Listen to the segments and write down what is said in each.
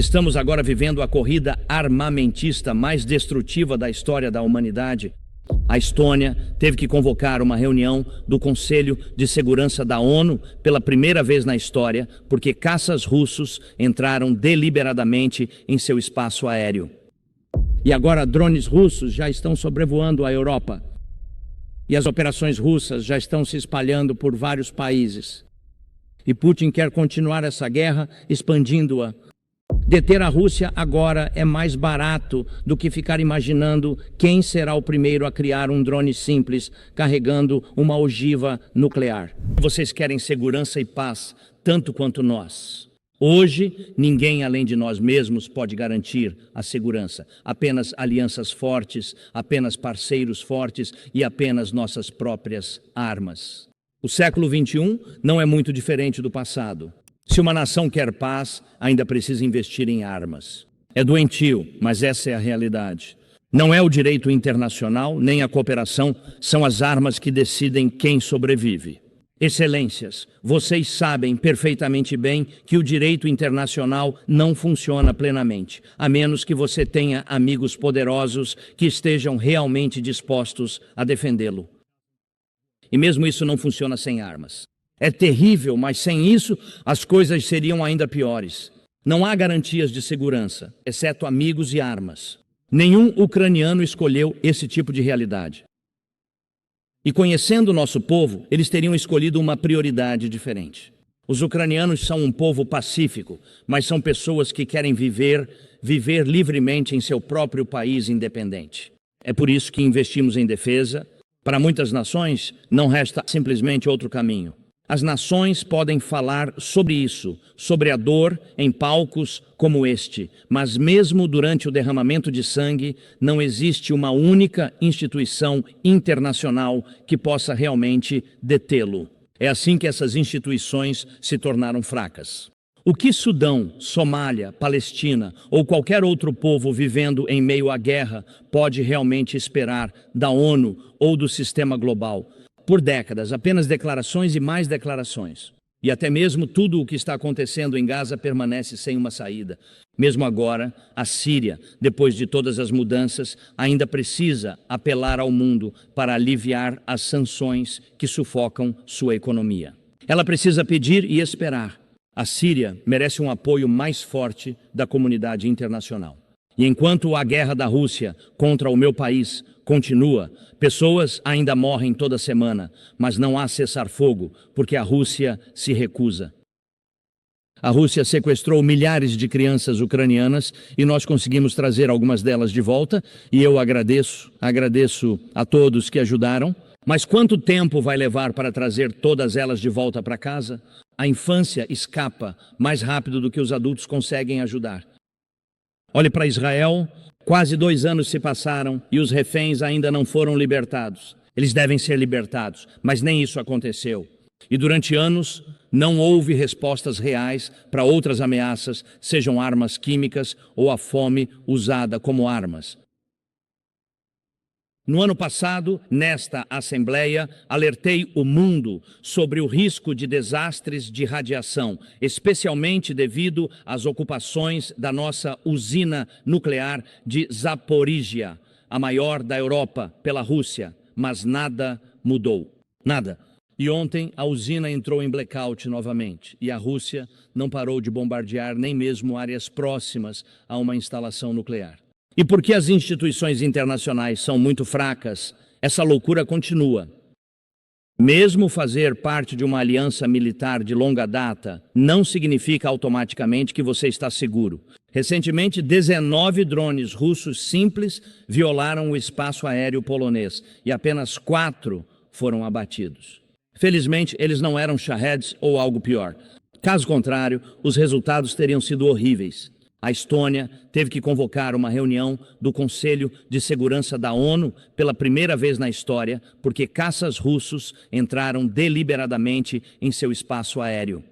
Estamos agora vivendo a corrida armamentista mais destrutiva da história da humanidade. A Estônia teve que convocar uma reunião do Conselho de Segurança da ONU pela primeira vez na história, porque caças russos entraram deliberadamente em seu espaço aéreo. E agora drones russos já estão sobrevoando a Europa. E as operações russas já estão se espalhando por vários países. E Putin quer continuar essa guerra, expandindo-a. Deter a Rússia agora é mais barato do que ficar imaginando quem será o primeiro a criar um drone simples carregando uma ogiva nuclear. Vocês querem segurança e paz tanto quanto nós. Hoje, ninguém além de nós mesmos pode garantir a segurança. Apenas alianças fortes, apenas parceiros fortes e apenas nossas próprias armas. O século XXI não é muito diferente do passado. Se uma nação quer paz, ainda precisa investir em armas. É doentio, mas essa é a realidade. Não é o direito internacional, nem a cooperação, são as armas que decidem quem sobrevive. Excelências, vocês sabem perfeitamente bem que o direito internacional não funciona plenamente, a menos que você tenha amigos poderosos que estejam realmente dispostos a defendê-lo. E mesmo isso não funciona sem armas. É terrível, mas sem isso as coisas seriam ainda piores. Não há garantias de segurança, exceto amigos e armas. Nenhum ucraniano escolheu esse tipo de realidade. E conhecendo o nosso povo, eles teriam escolhido uma prioridade diferente. Os ucranianos são um povo pacífico, mas são pessoas que querem viver livremente em seu próprio país independente. É por isso que investimos em defesa. Para muitas nações, não resta simplesmente outro caminho. As nações podem falar sobre isso, sobre a dor, em palcos como este, mas mesmo durante o derramamento de sangue, não existe uma única instituição internacional que possa realmente detê-lo. É assim que essas instituições se tornaram fracas. O que Sudão, Somália, Palestina ou qualquer outro povo vivendo em meio à guerra pode realmente esperar da ONU ou do sistema global? Por décadas, apenas declarações e mais declarações. E até mesmo tudo o que está acontecendo em Gaza permanece sem uma saída. Mesmo agora, a Síria, depois de todas as mudanças, ainda precisa apelar ao mundo para aliviar as sanções que sufocam sua economia. Ela precisa pedir e esperar. A Síria merece um apoio mais forte da comunidade internacional. E enquanto a guerra da Rússia contra o meu país continua, pessoas ainda morrem toda semana, mas não há cessar-fogo, porque a Rússia se recusa. A Rússia sequestrou milhares de crianças ucranianas e nós conseguimos trazer algumas delas de volta, e eu agradeço a todos que ajudaram. Mas quanto tempo vai levar para trazer todas elas de volta para casa? A infância escapa mais rápido do que os adultos conseguem ajudar. Olhe para Israel, quase 2 anos se passaram e os reféns ainda não foram libertados. Eles devem ser libertados, mas nem isso aconteceu. E durante anos não houve respostas reais para outras ameaças, sejam armas químicas ou a fome usada como armas. No ano passado, nesta Assembleia, alertei o mundo sobre o risco de desastres de radiação, especialmente devido às ocupações da nossa usina nuclear de Zaporizhia, a maior da Europa, pela Rússia. Mas nada mudou. Nada. E ontem a usina entrou em blackout novamente e a Rússia não parou de bombardear nem mesmo áreas próximas a uma instalação nuclear. E porque as instituições internacionais são muito fracas, essa loucura continua. Mesmo fazer parte de uma aliança militar de longa data não significa automaticamente que você está seguro. Recentemente, 19 drones russos simples violaram o espaço aéreo polonês e apenas 4 foram abatidos. Felizmente, eles não eram Shaheds ou algo pior. Caso contrário, os resultados teriam sido horríveis. A Estônia teve que convocar uma reunião do Conselho de Segurança da ONU pela primeira vez na história, porque caças russos entraram deliberadamente em seu espaço aéreo.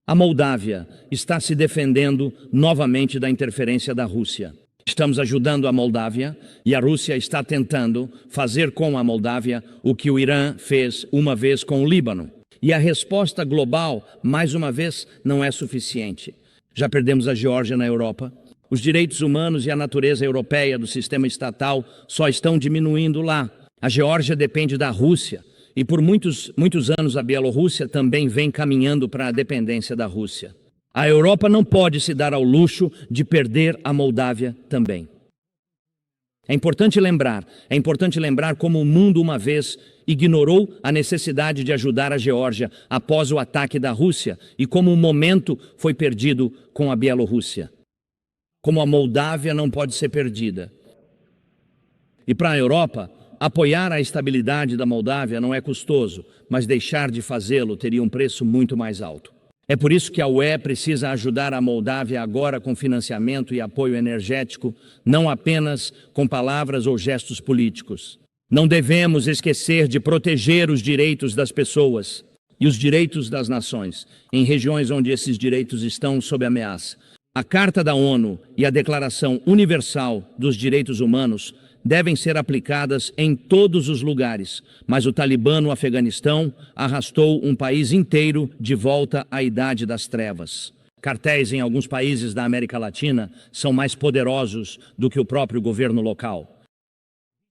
A Moldávia está se defendendo novamente da interferência da Rússia. Estamos ajudando a Moldávia e a Rússia está tentando fazer com a Moldávia o que o Irã fez uma vez com o Líbano. E a resposta global, mais uma vez, não é suficiente. Já perdemos a Geórgia na Europa. Os direitos humanos e a natureza europeia do sistema estatal só estão diminuindo lá. A Geórgia depende da Rússia e por muitos anos a Bielorrússia também vem caminhando para a dependência da Rússia. A Europa não pode se dar ao luxo de perder a Moldávia também. É importante lembrar como o mundo uma vez ignorou a necessidade de ajudar a Geórgia após o ataque da Rússia e como o momento foi perdido com a Bielorrússia. Como a Moldávia não pode ser perdida. E para a Europa, apoiar a estabilidade da Moldávia não é custoso, mas deixar de fazê-lo teria um preço muito mais alto. É por isso que a UE precisa ajudar a Moldávia agora com financiamento e apoio energético, não apenas com palavras ou gestos políticos. Não devemos esquecer de proteger os direitos das pessoas e os direitos das nações, em regiões onde esses direitos estão sob ameaça. A Carta da ONU e a Declaração Universal dos Direitos Humanos devem ser aplicadas em todos os lugares, mas o Talibã no Afeganistão arrastou um país inteiro de volta à Idade das Trevas. Cartéis em alguns países da América Latina são mais poderosos do que o próprio governo local.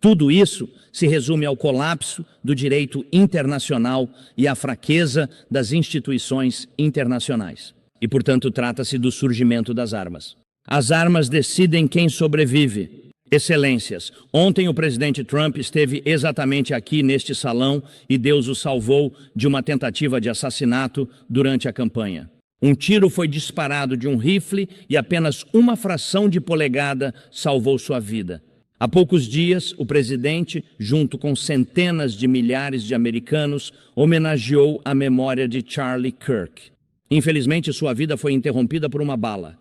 Tudo isso se resume ao colapso do direito internacional e à fraqueza das instituições internacionais. E, portanto, trata-se do surgimento das armas. As armas decidem quem sobrevive. Excelências, ontem o presidente Trump esteve exatamente aqui neste salão e Deus o salvou de uma tentativa de assassinato durante a campanha. Um tiro foi disparado de um rifle e apenas uma fração de polegada salvou sua vida. Há poucos dias, o presidente, junto com centenas de milhares de americanos, homenageou a memória de Charlie Kirk. Infelizmente, sua vida foi interrompida por uma bala.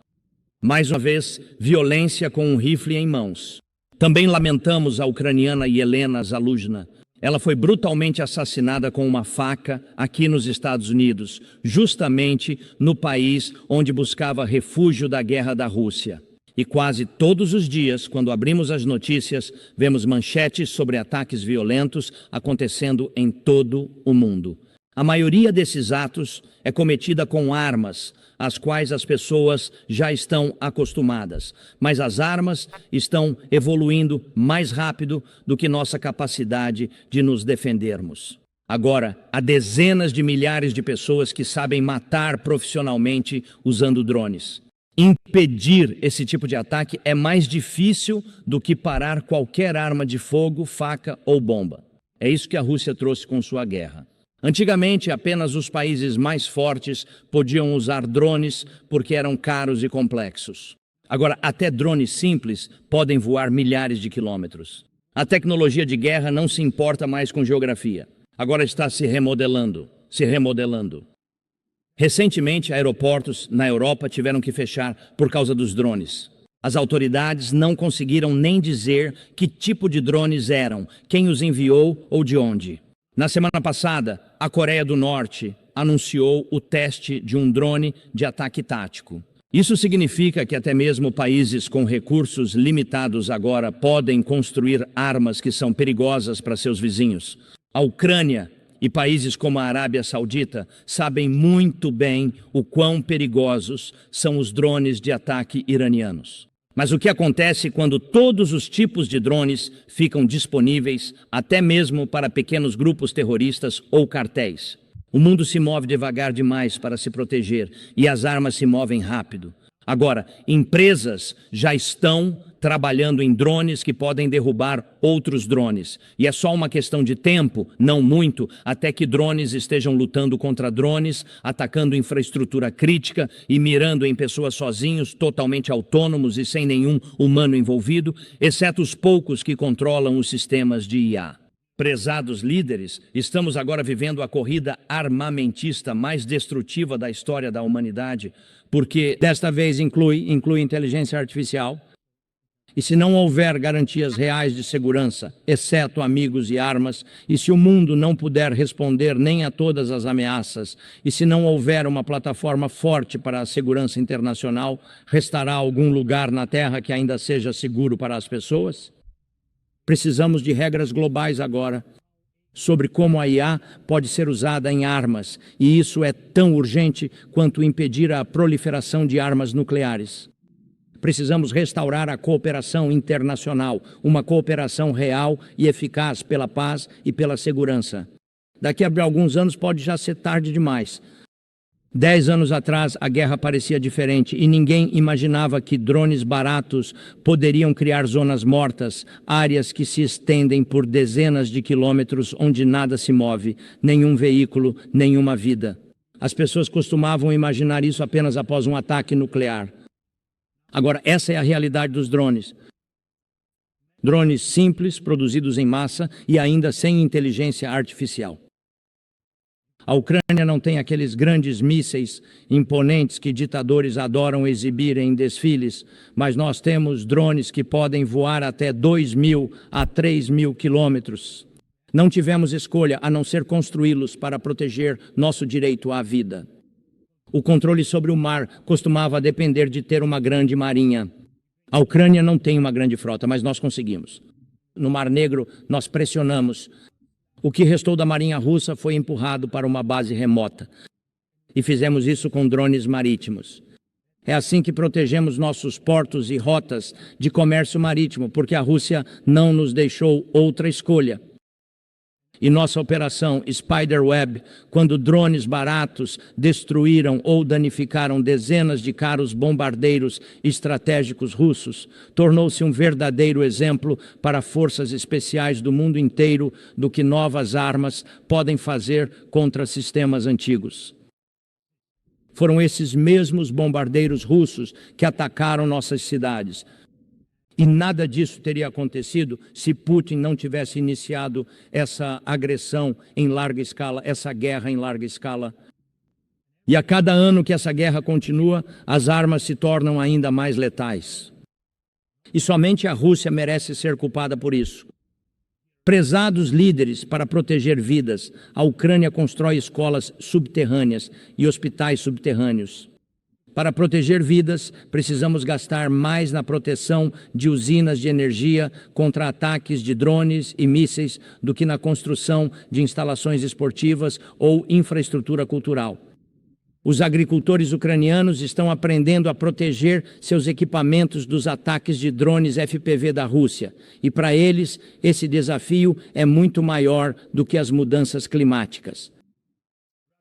Mais uma vez, violência com um rifle em mãos. Também lamentamos a ucraniana Yelena Zaluzhna. Ela foi brutalmente assassinada com uma faca aqui nos Estados Unidos, justamente no país onde buscava refúgio da guerra da Rússia. E quase todos os dias, quando abrimos as notícias, vemos manchetes sobre ataques violentos acontecendo em todo o mundo. A maioria desses atos é cometida com armas, às quais as pessoas já estão acostumadas. Mas as armas estão evoluindo mais rápido do que nossa capacidade de nos defendermos. Agora, há dezenas de milhares de pessoas que sabem matar profissionalmente usando drones. Impedir esse tipo de ataque é mais difícil do que parar qualquer arma de fogo, faca ou bomba. É isso que a Rússia trouxe com sua guerra. Antigamente, apenas os países mais fortes podiam usar drones porque eram caros e complexos. Agora, até drones simples podem voar milhares de quilômetros. A tecnologia de guerra não se importa mais com geografia. Agora está se remodelando. Recentemente, aeroportos na Europa tiveram que fechar por causa dos drones. As autoridades não conseguiram nem dizer que tipo de drones eram, quem os enviou ou de onde. Na semana passada, a Coreia do Norte anunciou o teste de um drone de ataque tático. Isso significa que até mesmo países com recursos limitados agora podem construir armas que são perigosas para seus vizinhos. A Ucrânia e países como a Arábia Saudita sabem muito bem o quão perigosos são os drones de ataque iranianos. Mas o que acontece quando todos os tipos de drones ficam disponíveis, até mesmo para pequenos grupos terroristas ou cartéis? O mundo se move devagar demais para se proteger e as armas se movem rápido. Agora, empresas já estão trabalhando em drones que podem derrubar outros drones. E é só uma questão de tempo, não muito, até que drones estejam lutando contra drones, atacando infraestrutura crítica e mirando em pessoas sozinhos, totalmente autônomos e sem nenhum humano envolvido, exceto os poucos que controlam os sistemas de IA. Prezados líderes, estamos agora vivendo a corrida armamentista mais destrutiva da história da humanidade, porque desta vez inclui inteligência artificial. E se não houver garantias reais de segurança, exceto amigos e armas, e se o mundo não puder responder nem a todas as ameaças, e se não houver uma plataforma forte para a segurança internacional, restará algum lugar na Terra que ainda seja seguro para as pessoas? Precisamos de regras globais agora. sobre como a IA pode ser usada em armas, e isso é tão urgente quanto impedir a proliferação de armas nucleares. Precisamos restaurar a cooperação internacional, uma cooperação real e eficaz pela paz e pela segurança. Daqui a alguns anos pode já ser tarde demais. 10 anos atrás, a guerra parecia diferente e ninguém imaginava que drones baratos poderiam criar zonas mortas, áreas que se estendem por dezenas de quilômetros onde nada se move, nenhum veículo, nenhuma vida. As pessoas costumavam imaginar isso apenas após um ataque nuclear. Agora, essa é a realidade dos drones. Drones simples, produzidos em massa e ainda sem inteligência artificial. A Ucrânia não tem aqueles grandes mísseis imponentes que ditadores adoram exibir em desfiles, mas nós temos drones que podem voar até 2.000 a 3.000 quilômetros. Não tivemos escolha a não ser construí-los para proteger nosso direito à vida. O controle sobre o mar costumava depender de ter uma grande marinha. A Ucrânia não tem uma grande frota, mas nós conseguimos. No Mar Negro, nós pressionamos. O que restou da marinha russa foi empurrado para uma base remota. E fizemos isso com drones marítimos. É assim que protegemos nossos portos e rotas de comércio marítimo, porque a Rússia não nos deixou outra escolha. E nossa operação Spiderweb, quando drones baratos destruíram ou danificaram dezenas de carros bombardeiros estratégicos russos, tornou-se um verdadeiro exemplo para forças especiais do mundo inteiro do que novas armas podem fazer contra sistemas antigos. Foram esses mesmos bombardeiros russos que atacaram nossas cidades. E nada disso teria acontecido se Putin não tivesse iniciado essa agressão em larga escala, essa guerra em larga escala. E a cada ano que essa guerra continua, as armas se tornam ainda mais letais. E somente a Rússia merece ser culpada por isso. Prezados líderes para proteger vidas, a Ucrânia constrói escolas subterrâneas e hospitais subterrâneos. Para proteger vidas, precisamos gastar mais na proteção de usinas de energia contra ataques de drones e mísseis do que na construção de instalações esportivas ou infraestrutura cultural. Os agricultores ucranianos estão aprendendo a proteger seus equipamentos dos ataques de drones FPV da Rússia, e para eles esse desafio é muito maior do que as mudanças climáticas.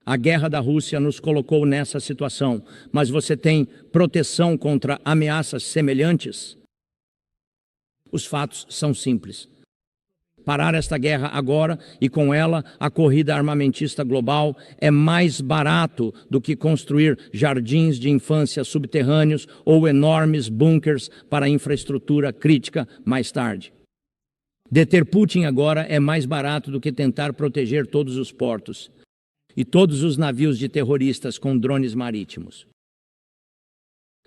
A guerra da Rússia nos colocou nessa situação, mas você tem proteção contra ameaças semelhantes? Os fatos são simples. Parar esta guerra agora e com ela a corrida armamentista global é mais barato do que construir jardins de infância subterrâneos ou enormes bunkers para infraestrutura crítica mais tarde. Deter Putin agora é mais barato do que tentar proteger todos os portos e todos os navios de terroristas com drones marítimos.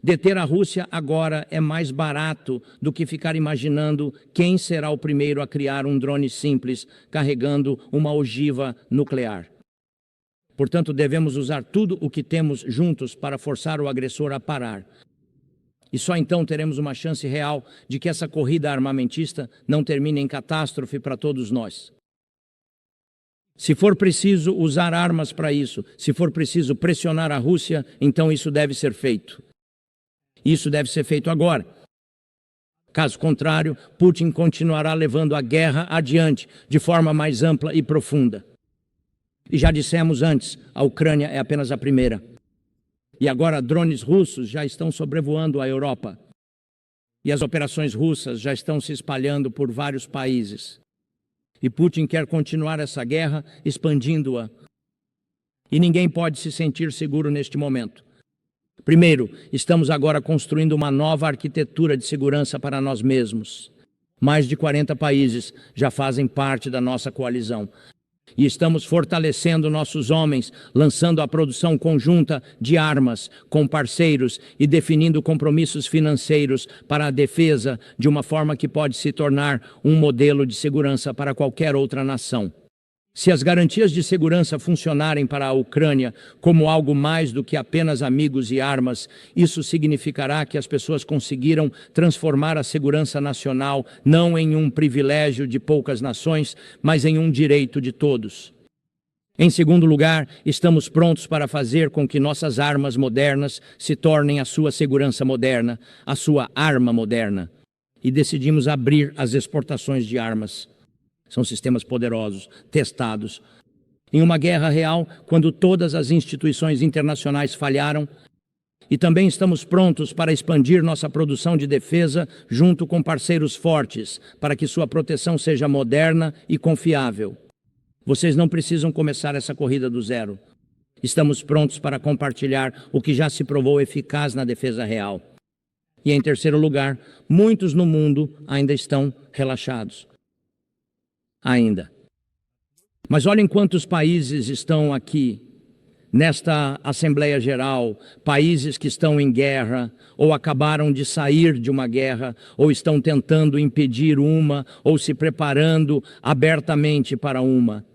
Deter a Rússia agora é mais barato do que ficar imaginando quem será o primeiro a criar um drone simples carregando uma ogiva nuclear. Portanto, devemos usar tudo o que temos juntos para forçar o agressor a parar. E só então teremos uma chance real de que essa corrida armamentista não termine em catástrofe para todos nós. Se for preciso usar armas para isso, se for preciso pressionar a Rússia, então isso deve ser feito. Isso deve ser feito agora. Caso contrário, Putin continuará levando a guerra adiante de forma mais ampla e profunda. E já dissemos antes, a Ucrânia é apenas a primeira. E agora drones russos já estão sobrevoando a Europa. E as operações russas já estão se espalhando por vários países. E Putin quer continuar essa guerra, expandindo-a. E ninguém pode se sentir seguro neste momento. Primeiro, estamos agora construindo uma nova arquitetura de segurança para nós mesmos. Mais de 40 países já fazem parte da nossa coalizão. E estamos fortalecendo nossos homens, lançando a produção conjunta de armas com parceiros e definindo compromissos financeiros para a defesa de uma forma que pode se tornar um modelo de segurança para qualquer outra nação. Se as garantias de segurança funcionarem para a Ucrânia como algo mais do que apenas amigos e armas, isso significará que as pessoas conseguiram transformar a segurança nacional não em um privilégio de poucas nações, mas em um direito de todos. Em segundo lugar, estamos prontos para fazer com que nossas armas modernas se tornem a sua segurança moderna, a sua arma moderna. E decidimos abrir as exportações de armas. São sistemas poderosos, testados. Em uma guerra real, quando todas as instituições internacionais falharam, e também estamos prontos para expandir nossa produção de defesa junto com parceiros fortes, para que sua proteção seja moderna e confiável. Vocês não precisam começar essa corrida do zero. Estamos prontos para compartilhar o que já se provou eficaz na defesa real. E em terceiro lugar, muitos no mundo ainda estão relaxados. Ainda. Mas olhem quantos países estão aqui, nesta Assembleia Geral, países que estão em guerra, ou acabaram de sair de uma guerra, ou estão tentando impedir uma, ou se preparando abertamente para uma.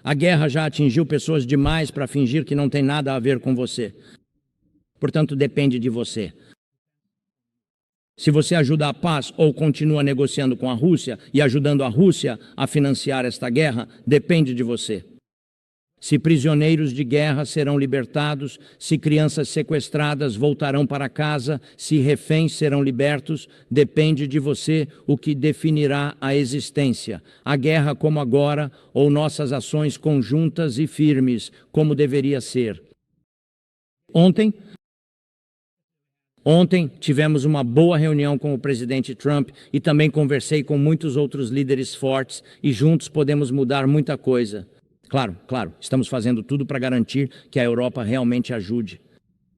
A guerra já atingiu pessoas demais para fingir que não tem nada a ver com você. Portanto, depende de você. Se você ajuda a paz ou continua negociando com a Rússia e ajudando a Rússia a financiar esta guerra, depende de você. Se prisioneiros de guerra serão libertados, se crianças sequestradas voltarão para casa, se reféns serão libertos, depende de você o que definirá a existência. A guerra como agora ou nossas ações conjuntas e firmes, como deveria ser. Ontem tivemos uma boa reunião com o presidente Trump e também conversei com muitos outros líderes fortes e juntos podemos mudar muita coisa. Claro, estamos fazendo tudo para garantir que a Europa realmente ajude.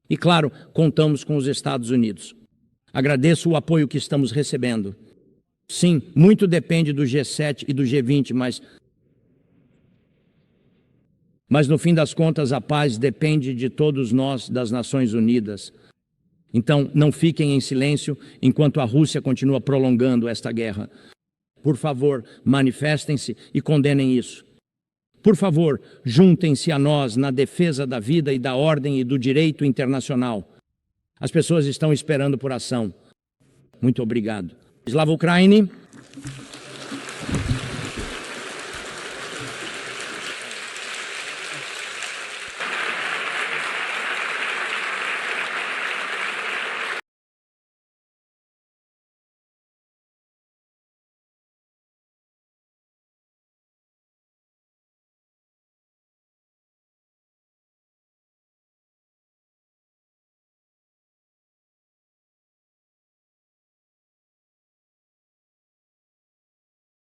E claro, contamos com os Estados Unidos. Agradeço o apoio que estamos recebendo. Sim, muito depende do G7 e do G20, mas no fim das contas a paz depende de todos nós, das Nações Unidas. Então, não fiquem em silêncio enquanto a Rússia continua prolongando esta guerra. Por favor, manifestem-se e condenem isso. Por favor, juntem-se a nós na defesa da vida e da ordem e do direito internacional. As pessoas estão esperando por ação. Muito obrigado. Slava Ukraini!